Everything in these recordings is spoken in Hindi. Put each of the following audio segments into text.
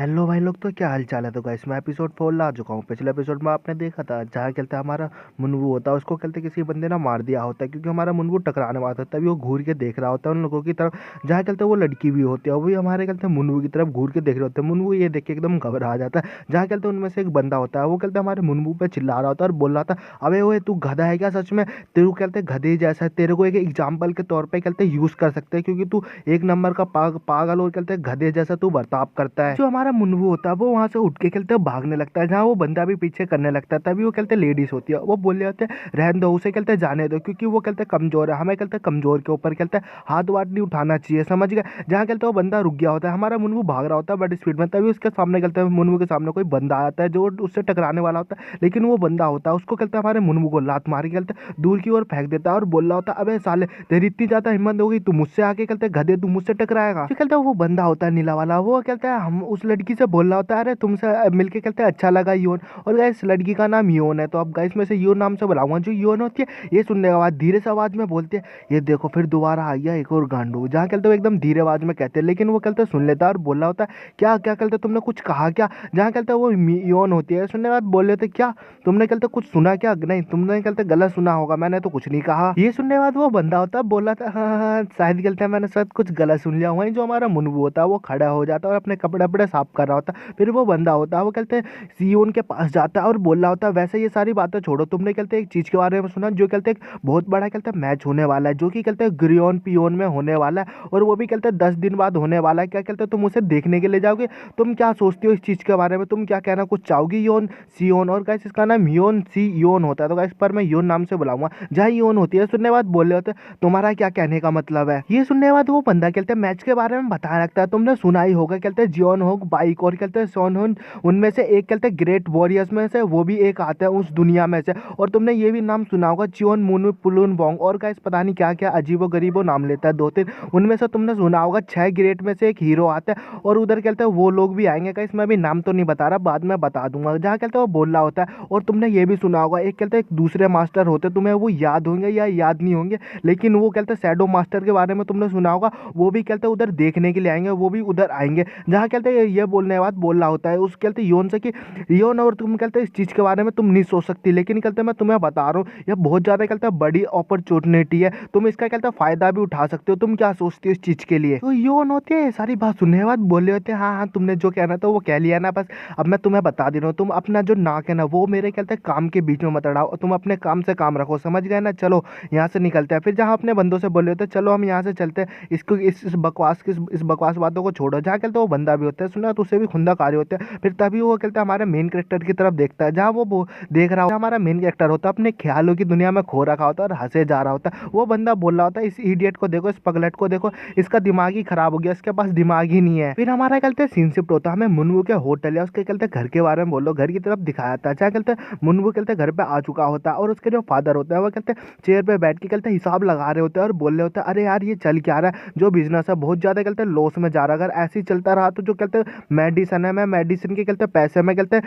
हेलो भाई लोग, तो क्या हाल चाल है। तो गाइस मैं एपिसोड 4 ला चुका हूँ। पिछले एपिसोड में आपने देखा था जहाँ कहते हैं हमारा मुन्नू होता है, उसको कहते किसी बंदे ने मार दिया होता है क्योंकि हमारा मुन्नू टकराने वाला था। तभी वो घूर के देख रहा होता है उन लोगों की तरफ जहाँ कहते वो लड़की भी होती है, वो भी हमारे कहते हैं मुन्नू की तरफ घूर के देख रहे होते हैं। मुन्नू ये देख के एकदम घबरा जाता है। जहाँ कहते उनमें से एक बंदा होता है, वो कहते हमारे मुन्नू पे चिल्ला रहा होता है और बोल रहा था, अबे ओए तू गधा है क्या सच में? तेरू कहते गधे जैसा है, तेरे को एक एग्जाम्पल के तौर पर कहते यूज कर सकते हैं क्योंकि तू एक नंबर का पागल और कहते गधे जैसा तू बर्ताव करता है। जो हमारा मुन्नू होता है वो वहां से उठ के कहते भागने लगता है, जहाँ वो बंदा भी पीछे करने लगता है। तभी वो कहते लेडीज होती है, वो बोले होते रहने दो उसे, कहते जाने दो क्योंकि वो कहते कमजोर है। हमें कहते कमजोर के ऊपर कहते हाथ वाथ नहीं उठाना चाहिए, समझ गए। जहाँ कहते वो बंदा रुक गया होता है, हमारा मुन्नू भाग रहा होता है बड़ी स्पीड में। तभी उसके सामने कहते हैं मुन्नू के सामने कोई बंदा आता है जो उससे टकराने वाला होता है, लेकिन वो बंदा होता है उसको कहते हैं हमारे मुन्नू को लात मार के कहते दूर की ओर फेंक देता है और बोल रहा होता है, अबे साले तेरी इतनी ज्यादा हिम्मत हो गई तू मुझसे आके कहते गधे तू मुझसे टकराएगा। कहते वो बंदा होता है नीला वाला, वो कहता है हम उस लड़की से बोल रहा होता है, अरे तुमसे मिलके कहते हैं अच्छा लगा योन। और गाइस लड़की का नाम योन है, तो अब गाइस में से योन नाम से बुलाऊंगा। जो योन होती है ये सुनने के बाद धीरे से आवाज में बोलते हैं, ये देखो फिर दोबारा आ गया एक और गांडू। जहाँ कहते वो एकदम धीरे आवाज में कहते हैं, लेकिन वो कहते सुन लेता है और बोल रहा होता है, क्या क्या कहते तुमने कुछ कहा क्या? जहाँ कहते वो योन होती है, सुनने के बाद बोल लेते क्या तुमने कहते कुछ सुना क्या? नहीं तुमने कहते गलत सुना होगा, मैंने तो कुछ नहीं कहा। ये सुनने के बाद वो बंदा होता है बोला था, हाँ हाँ शायद कहते हैं मैंने शायद कुछ गलत सुन लिया। वहीं जो हमारा मुन्नू होता है वो खड़ा हो जाता है और अपने कपड़े वपड़े साफ कर रहा होता है। फिर वो बंदा होता है वो कहते हैं सीओन के पास जाता है और बोल रहा होता है, वैसे ये सारी बातें छोड़ो, तुमने कहते एक चीज के बारे में सुना जो कहते एक बहुत बड़ा कहते मैच होने वाला है, जो कि कहते हैं ग्रियोन पियोन में होने वाला है और वो भी कहते हैं 10 दिन बाद होने वाला है। क्या कहते तुम उसे देखने के लिए जाओगे? तुम क्या सोचती हो इस चीज के बारे में? तुम क्या कहना कुछ चाहोगी? योन सियोन, और गाइस इसका नाम योन सी योन होता है, तो गाइस पर मैं योन नाम से बुलाऊंगा। जहाँ योन होती है सुनने बाद बोल रहे होते तुम्हारा क्या कहने का मतलब है? ये सुनने बाद वो बंदा कहते हैं मैच के बारे में बताया लगता है, तुमने सुना ही होगा कहते हैं जियोन होग बाइक और कहते हैं सोन हुन, उनमें से एक कहते हैं ग्रेट वॉरियर्स में से वो भी एक आता है उस दुनिया में से। और तुमने ये भी नाम सुना होगा चियोन मुनु पुलुन बोंग, और गाइस पता नहीं क्या क्या अजीबो गरीबो नाम लेता है 2-3। उनमें से तुमने सुना होगा 6 ग्रेट में से एक हीरो आता है और उधर कहते हैं वो लोग भी आएंगे। गाइस मैं भी नाम तो नहीं बता रहा, बाद में बता दूंगा। जहाँ कहते हैं वो बोल रहा होता है, और तुमने ये भी सुना होगा एक कहते हैं एक दूसरे मास्टर होते, तुम्हें वो याद होंगे या याद नहीं होंगे, लेकिन वो कहते हैं शैडो मास्टर के बारे में तुमने सुना होगा, वो भी कहते हैं उधर देखने के लिए आएंगे, वो भी उधर आएंगे। जहाँ कहते हैं ये बोलने के बाद बोल रहा होता है उस कहते योन से कि योन और तुम कहते इस चीज़ के बारे में तुम नहीं सोच सकती, लेकिन कहते मैं तुम्हें बता रहा हूँ यह बहुत ज़्यादा कहते बड़ी अपॉर्चुनिटी है, तुम इसका कहते फ़ायदा भी उठा सकते हो। तुम क्या सोचती हो इस चीज़ के लिए? तो योन होते हैं सारी बात सुनने के बाद बोले होते हैं, हाँ हाँ तुमने जो कहना था वो कह लिया ना, बस अब मैं तुम्हें बता दे रहा हूँ, तुम अपना जो नाक है ना वो मेरे कहते काम के बीच में मत अड़ाओ, तुम अपने काम से काम रखो, समझ गए ना? चलो यहाँ से निकलते हैं। फिर जहाँ अपने बंदों से बोले होते चलो हम यहाँ से चलते हैं, इसको इस बकवास बातों को छोड़ो। जहाँ कहते वो बंदा भी होता है सुना तो उसे भी खुंदा कार्य होता है। फिर तभी वो कहते हैं हमारे मेन कैरेक्टर की तरफ देखता है, जहाँ वो देख रहा होता है हमारा मेन कैरेक्टर होता है अपने ख्यालों की दुनिया में खो रखा होता है और हंसे जा रहा होता है। वो बंदा बोल रहा होता है, इस इडियट को देखो, इस पगलेट को देखो, इसका दिमाग ही खराब हो गया, इसके पास दिमाग ही नहीं है। फिर हमारा कहते हैं सीन शिफ्ट होता है, हमें मुन्नू के होटल या उसके कहते घर के बारे में बोलो, घर की तरफ दिखाया था। जहाँ कहते हैं मुन्नू कहते घर पे आ चुका होता है और उसके जो फादर होता है वो कहते हैं चेयर पे बैठ के कहते हिसाब लगा रहे होते हैं और बोल रहे होते हैं, अरे यार ये चल क्या रहा है, जो बिजनेस है बहुत ज्यादा कहते हैं लॉस में जा रहा है, अगर ऐसे ही चलता रहा तो जो कहते हैं मेडिसिन है, मैं मेडिसिन के कहते पैसे में कहते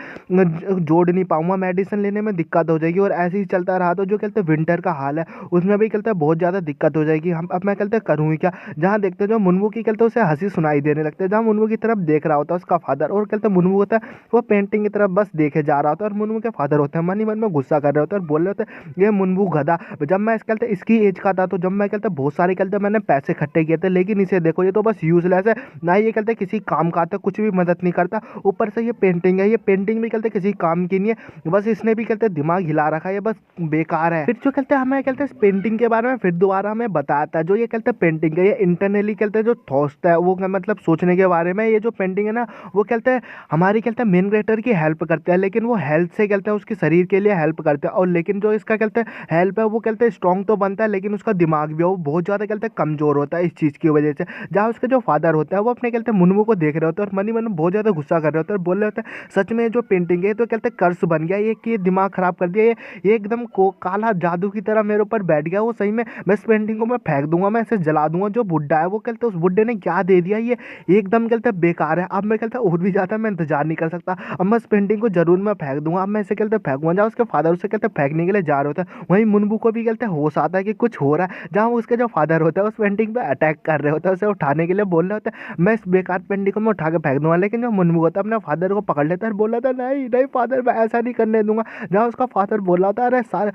जोड़ नहीं पाऊंगा, मेडिसिन लेने में दिक्कत हो जाएगी, और ऐसे ही चलता रहा तो जो कहते विंटर का हाल है उसमें भी कहते बहुत ज्यादा दिक्कत हो जाएगी, हम अब मैं कहते करूँ ही क्या? जहाँ देखते जो मुन्नू की कहते उसे हंसी सुनाई देने लगते हैं, जहाँ मुन्नू की तरफ देख रहा होता है उसका फादर, और कहते मुन्नू होता है वो पेंटिंग की तरफ बस देखे जा रहा होता है, और मुन्नू के फादर होते हैं मन ही मन में गुस्सा कर रहे होते हैं और बोल रहे होते हैं, ये मुन्नू गधा, जब मैं कहते इसकी एज का था तो जब मैं कहते बहुत सारे कहते मैंने पैसे इकट्ठे किए थे, लेकिन इसे देखो ये तो बस यूजलेस है, ना ये कहते किसी काम का आता, कुछ भी मदद नहीं करता, ऊपर से ये पेंटिंग है, ये पेंटिंग भी कहते किसी काम की नहीं है, बस इसने भी कहते दिमाग हिला रखा है, ये बस बेकार है। फिर जो कहते हमें कहते इस पेंटिंग के बारे में फिर दोबारा हमें बताता है, जो ये कहते पेंटिंग है ये इंटरनली कहते जो थॉट्स है वो मतलब सोचने के बारे में, ये जो पेंटिंग है ना वो कहते हैं हमारी कहते हैं मेन कैरेक्टर की हेल्प करते हैं, लेकिन वो हेल्थ से कहते हैं उसके शरीर के लिए हेल्प करते हैं, और लेकिन जो इसका कहते हैं हेल्प है वो कहते हैं स्ट्रॉन्ग तो बनता है, लेकिन उसका दिमाग भी वो बहुत ज़्यादा कहते हैं कमज़ोर होता है इस चीज़ की वजह से। जहाँ उसके जो फादर होता है वो अपने कहते हैं मुन्नू को देख रहे होते हैं और मन ही मन में बहुत ज़्यादा गुस्सा कर रहे होते हैं और बोल रहे होते हैं, सच में जो पेंटिंग है तो कहते हैं कर्स बन गया, ये कि दिमाग खराब कर दिया, ये एकदम को काला जादू की तरह मेरे ऊपर बैठ गया, वो सही में मैं इस पेंटिंग को मैं फेंक दूंगा, मैं इसे जला दूंगा। जो बुड्ढा है वो कहते उस बुड्ढे ने क्या दे दिया, ये एकदम कहते बेकार है, अब मैं कहता और भी ज़्यादा मैं इंतजार नहीं कर सकता, अब मैं इस पेंटिंग को जरूर मैं फेंक दूंगा, अब मैं इसे कहते फेंकूंगा। जहाँ उसके फादर उसे कहते फेंकने के लिए जा रहे होता है, वहीं मुन्नू को भी कहते होश आता है कि कुछ हो रहा है, जहाँ उसके जो फादर होता है उस पेंटिंग पे अटैक कर रहे होता है, उसे उठाने के लिए बोल रहे होते हैं, मैं इस बेकार पेंटिंग को मैं उठा के फेंक फेंक दूंगा। लेकिन जो मुनमु होता है अपने फादर को पकड़ लेता है और बोला था नहीं नहीं फादर मैं ऐसा नहीं करने दूंगा। जहाँ उसका फादर बोला था अरे सारे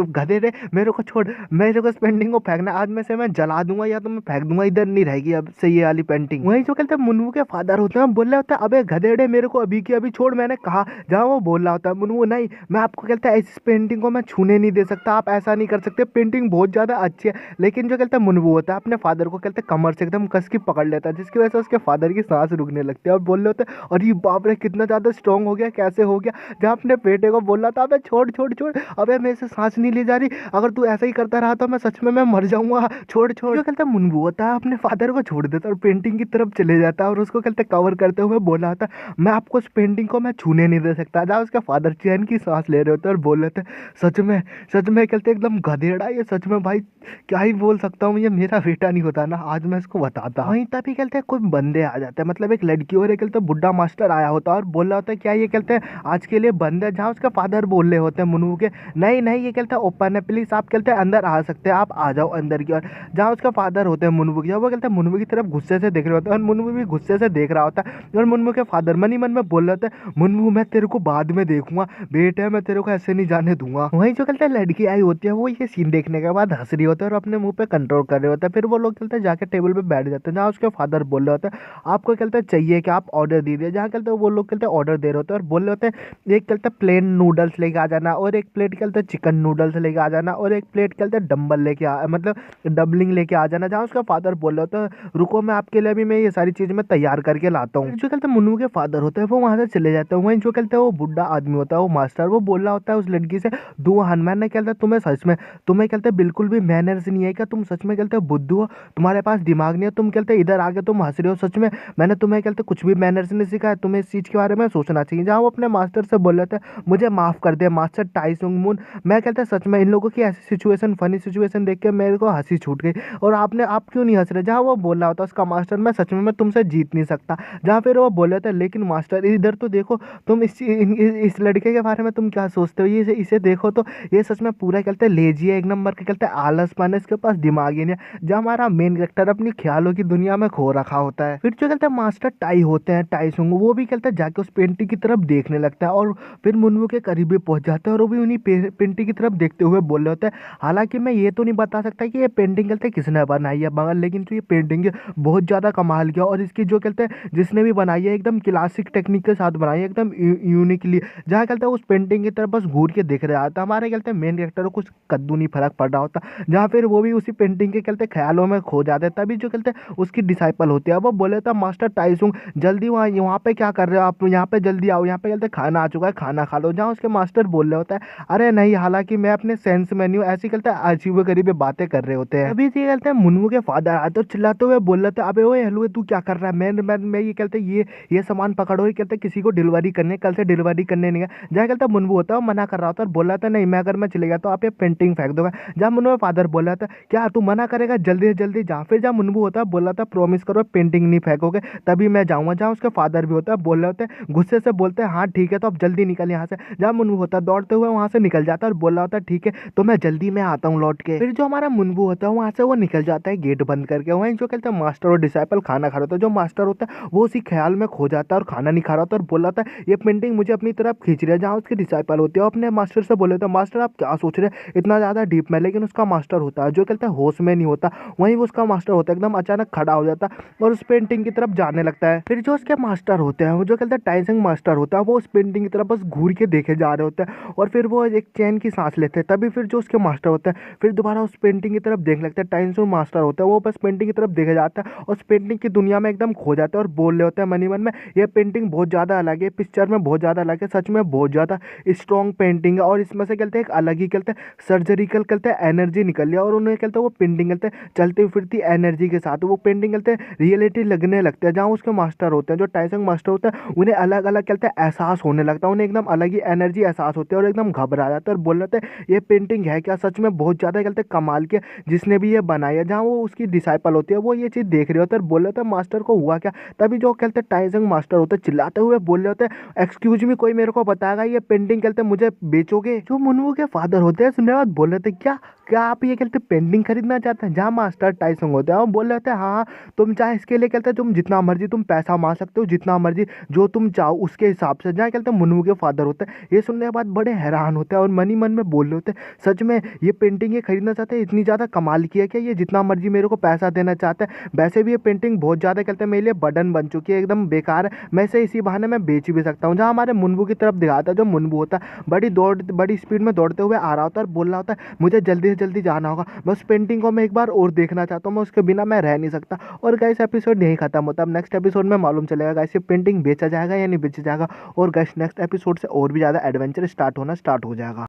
गधे रे मेरे को छोड़, मेरे को इस पेंटिंग को फेंकना, आज में से मैं जला दूंगा या तो मैं फेंक दूंगा, इधर नहीं रहेगी अब से ये वाली पेंटिंग। वही जो कहते हैं मुनमु के फादर होते हैं बोल रहे होते हैं अबे गधेड़े मेरे को अभी की अभी छोड़, मैंने कहा। जहाँ वो बोल रहा होता है मुनमु नहीं मैं आपको कहता है इस पेंटिंग को मैं छूने नहीं दे सकता, आप ऐसा नहीं कर सकते, पेंटिंग बहुत ज्यादा अच्छी है। लेकिन जो कहता है मुनमु होता है अपने फादर को कहते हैं कमर से एकदम कस की पकड़ लेता है, जिसकी वजह से उसके फादर की सांस रुकने लगती है और बोल रहे होते हैं और ये बाप रे कितना ज्यादा स्ट्रांग हो गया, कैसे हो गया। जहाँ अपने बेटे को बोल रहा था अबे छोड़ छोड़ छोड़, अबे मेरे से सांस नहीं ली जा रही, अगर तू ऐसा ही करता रहा तो मैं सच में मैं मर जाऊंगा, छोड़ छोड़। जो कहता है मुनमु होता है अपने फादर को छोड़ देता है और पेंटिंग की तरफ चले जाता है और उसको कहते कवर करते हुए बोला था मैं आपको उस पेंटिंग को मैं छूने नहीं दे सकता। जहाँ उसका फादर चैन की सांस ले रहे होते और बोल रहे थे सच में कहते एकदम गधेड़ा ये, सच में भाई क्या ही बोल सकता हूँ, ये मेरा बेटा नहीं होता ना, आज मैं इसको बताता। वहीं तभी कहते हैं कोई बंदे आ जाते हैं, मतलब एक लड़की और एक कहते हैं बुढ़ा मास्टर आया होता है और बोल रहा होता है क्या ये कहते हैं आज के लिए बंद है। जहाँ उसका फादर बोल रहे होते हैं मुनमु के नहीं नहीं ये कहते हैं ओपन है प्लीज, आप कहते हैं अंदर आ सकते हैं, आप आ जाओ अंदर की ओर। जहाँ उसका फादर होते हैं मुनमु की, वो कहते हैं मुनमु की तरफ गुस्से से देख रहे होते हैं और मुनमु भी गुस्से से देख रहा होता है और मुनमु के फादर मन ही मन में बोल रहे होते हैं मुनमु मैं तेरे को बाद में देखूंगा बेटे, मैं तेरे को ऐसे नहीं जाने दूंगा। वहीं जो कहते हैं लड़की आई होती है वो ये सीन देखने के बाद हंस रही होती है और अपने मुंह पे कंट्रोल कर रहे होते हैं। फिर वो लोग कहते हैं जाके टेबल पे बैठ जाते हैं, जहाँ उसके फादर बोल रहे होते हैं आपको कहते हैं चाहिए कि आप ऑर्डर दीजिए। जहाँ कहते हैं वो लोग कहते हैं ऑर्डर दे रहे होते हैं और बोल रहे होते हैं एक कहते हैं प्लेन नूडल्स लेके आ जाना और एक प्लेट कहते हैं चिकन नूडल्स लेके आ जाना और एक प्लेट कहते हैं डम्बल लेके आ मतलब डबलिंग लेके आ जाना। जहाँ उसका फादर बोल रहे होते हैं रुको मैं आपके लिए भी मैं ये सारी चीज मैं तैयार करके लाता हूँ। जो कहते हैं मुन्नू के फादर होते हैं वो वहां से चले जाते हैं। वहीं जो कहते हैं वो बुढ़ा आदमी होता है वो मास्टर वो बोल रहा होता है उस लड़की से दो हनुमान ने कहता है तुम्हें सच में तुम्हें कहते हैं बिल्कुल भी मैनर्स नहीं है क्या, तुम सच में कहते हैं बुद्धू हो, तुम्हारे पास दिमाग नहीं है, तुम कहते हैं इधर आके तुम हंस रहे हो, सच में मैंने तुम्हें कहते कुछ भी मैनर्स नहीं सिखाया, तुम्हें इस चीज के बारे में सोचना चाहिए। जहाँ वो अपने मास्टर से बोल रहे थे मुझे माफ कर दे मास्टर टाइसुंग मून, मैं कहता सच में इन लोगों की ऐसी सिचुएशन फनी सिचुएशन देख के मेरे को हंसी छूट गई और आपने आप क्यों नहीं हंस रहे। जहाँ वो बोल रहा होता उसका मास्टर मैं सच में मैं तुमसे जीत नहीं सकता। जहाँ फिर वो बोल रहे थे लेकिन मास्टर इधर तो देखो तुम इस लड़के के बारे में तुम क्या सोचते हो, ये इसे देखो तो ये सच में पूरा कहते हैं लेजी है एक नंबर के, कहते हैं आलसपन है, इसके पास दिमाग ही नहीं है। जहाँ हमारा मेन कैरेक्टर अपनी ख्यालों की दुनिया में खो रखा होता है। फिर जो कहते हैं मास्टर टाई होते हैं टाइसुंग वो भी कहते हैं जाके उस पेंटिंग की तरफ देखने लगता है और फिर मुन्नू के करीबी पहुंच जाते हैं और वो भी उन्हीं पेंटिंग की तरफ देखते हुए बोल रहे होते हैं हालांकि मैं ये तो नहीं बता सकता कि ये पेंटिंग कहते हैं किसने बनाई है मगर लेकिन जो ये पेंटिंग है बहुत ज़्यादा कमाल किया और इसकी जो कहते हैं जिसने भी बनाई है एकदम क्लासिक टेक्निक के साथ बनाई है एकदम यूनिकली। जहाँ कहते हैं उस पेंटिंग की तरफ बस घूर के देख रहा था, हमारे कहते हैं मेन कैरेक्टर को कुछ कद्दू नहीं फर्क पड़ रहा होता। जहाँ फिर वो भी उसी पेंटिंग के कहते ख्यालों में खो जाते तभी जो कहते हैं उसकी डिसाइपल होती है वो बोले था मास्टर टाइसुंग जल्दी वहाँ पे क्या कर रहे हो आप, यहाँ पे जल्दी आओ, यहाँ पे कहते खाना आ चुका है खाना खा लो। जहाँ उसके मास्टर बोल रहे होता है अरे नहीं हालांकि मैं अपने सेंस मेन्यू ऐसी कहते हैं अजीब गरीब बातें कर रहे होते हैं। अभी ये कहते हैं मुन्नू के फादर आते और चिल्लाते हुए बोल रहे थे अबे ओए हेलो तू क्या कर रहा है, मैं ये कहते ये सामान पकड़ो, ये कहते किसी को डिलीवरी करने कल से डिलीवरी करने नहीं गया। जहाँ कहता मुन्नू होता है मना कर रहा होता और बोल रहा था नहीं मैं अगर मैं चले गया तो आप ये पेंटिंग फेंक दोगे। जहाँ मुन्नू का फादर बोल रहा था क्या तू मना करेगा जल्दी से जल्दी जहाँ फिर जहाँ मुन्नू होता है बोल रहा था प्रॉमिस करो पेंटिंग नहीं फेंकोगे तभी मैं जाऊँगा। जहाँ उसके फादर भी होता है बोल रहे होते हैं गुस्से से बोलते हैं हाँ ठीक है तो अब जल्दी निकल यहाँ से। जहाँ मुन्नू होता है दौड़ते हुए वहाँ से निकल जाता है और बोल रहा होता है ठीक है तो मैं जल्दी में आता हूँ लौट के। फिर जो हमारा मुन्नू होता है वहाँ से वो निकल जाता है गेट बंद करके। वहीं जो कहते हैं मास्टर और डिसाइपल खाना खा रहा होता है, जो मास्टर होता है वो उसी ख्याल में खो जाता है और खाना नहीं खा रहा होता और बोल रहा था ये पेंटिंग मुझे अपनी तरफ खींच रही है। जहाँ उसके डिसाइपल होते हैं अपने मास्टर से बोले तो मास्टर आप क्या सोच रहे हैं इतना ज़्यादा डीप में, लेकिन उसका मास्टर होता है जो कहते हैं होश में नहीं होता। वहीं उसका मास्टर होता है एकदम अचानक खड़ा हो जाता है और उस पेंटिंग की तरफ जाने लगता है। फिर जो उसके मास्टर होते हैं वो जो कहते हैं टाइसुंग मास्टर होता है वो उस पेंटिंग की तरफ बस घूर के देखे जा रहे होते हैं और फिर वो एक चैन की सांस लेते हैं। तभी फिर जो उसके मास्टर होता है फिर दोबारा उस पेंटिंग की तरफ देख लगता है। टाइसुंग मास्टर होता है वो बस पेंटिंग की तरफ देखे जाता है और उस पेंटिंग की दुनिया में एकदम खो जाता है और बोल रहे होते हैं मनी मन में ये पेंटिंग बहुत ज़्यादा अलग है, पिक्चर में बहुत ज़्यादा अलग है, सच में बहुत ज़्यादा स्ट्रॉन्ग पेंटिंग है और इसमें से कहते हैं एक अलग ही कहते हैं सर्जरिकल कहते हैं एनर्जी निकल लिया और उन्हें कहते हैं वो पेंटिंग कहते हैं चलती फिरती एनर्जी के साथ वो पेंटिंग कहते हैं रियलिटी लगने लगता है। जहाँ उसके मास्टर होते हैं जो टाइसुंग मास्टर होता है उन्हें अलग अलग कहते हैं एहसास होने लगता है, उन्हें एकदम अलग ही एनर्जी एहसास होती है और एकदम घबरा जाता है और बोल रहे थे ये पेंटिंग है क्या सच में बहुत ज़्यादा कहते हैं कमाल के जिसने भी ये बनाई है। जहाँ वो उसकी डिसाइपल होती है वो ये चीज़ देख रहे होते हैं और बोल रहे थे मास्टर को हुआ क्या। तभी जो कहते हैं टाइसुंग मास्टर होते हैं चिल्लाते हुए बोल रहे होते हैं एक्सक्यूज मी कोई मेरे को बताएगा ये पेंटिंग कहते हैं मुझे बेचोगे। जो मुन्नू के फादर होते हैं सुनने बाद बोल रहे थे क्या क्या आप ये कहते पेंटिंग खरीदना चाहते हैं। जहाँ मास्टर टाइसुंग होते हैं वो बोल रहे होते हैं हाँ तुम चाहे इसके लिए कहते हैं तुम जितना मर्जी मर्जी तुम पैसा मांग सकते हो, जितना मर्जी जो तुम चाहो उसके हिसाब से। जहाँ कहते हैं मुन्नू के फादर होते हैं, ये सुनने के बाद बड़े हैरान होते हैं और मन ही मन में बोल रहे होते हैं, सच में ये पेंटिंग ये खरीदना चाहते हैं, इतनी ज़्यादा कमाल की है क्या, ये जितना मर्जी मेरे को पैसा देना चाहते हैं। वैसे भी ये पेंटिंग बहुत ज़्यादा कहते हैं मेरे लिए बर्डन बन चुकी है, एकदम बेकार है, मैं इसे इसी बहाने मैं बेच भी सकता हूँ। जहाँ हमारे मुन्नू की तरफ दिखाता है, जो मुन्नू होता है बड़ी स्पीड में दौड़ते हुए आ रहा होता है और बोल रहा होता है मुझे जल्दी से जल्दी जाना होगा, मैं उस पेंटिंग को मैं एक बार और देखना चाहता हूँ, मैं उसके बिना मैं रह नहीं सकता। और गाइस एपिसोड यहीं खत्म होता है। अब नेक्स्ट एपिसोड में मालूम चलेगा गाइस ये पेंटिंग बेचा जाएगा या नहीं बेचा जाएगा, और गाइस नेक्स्ट एपिसोड से और भी ज़्यादा एडवेंचर स्टार्ट हो जाएगा।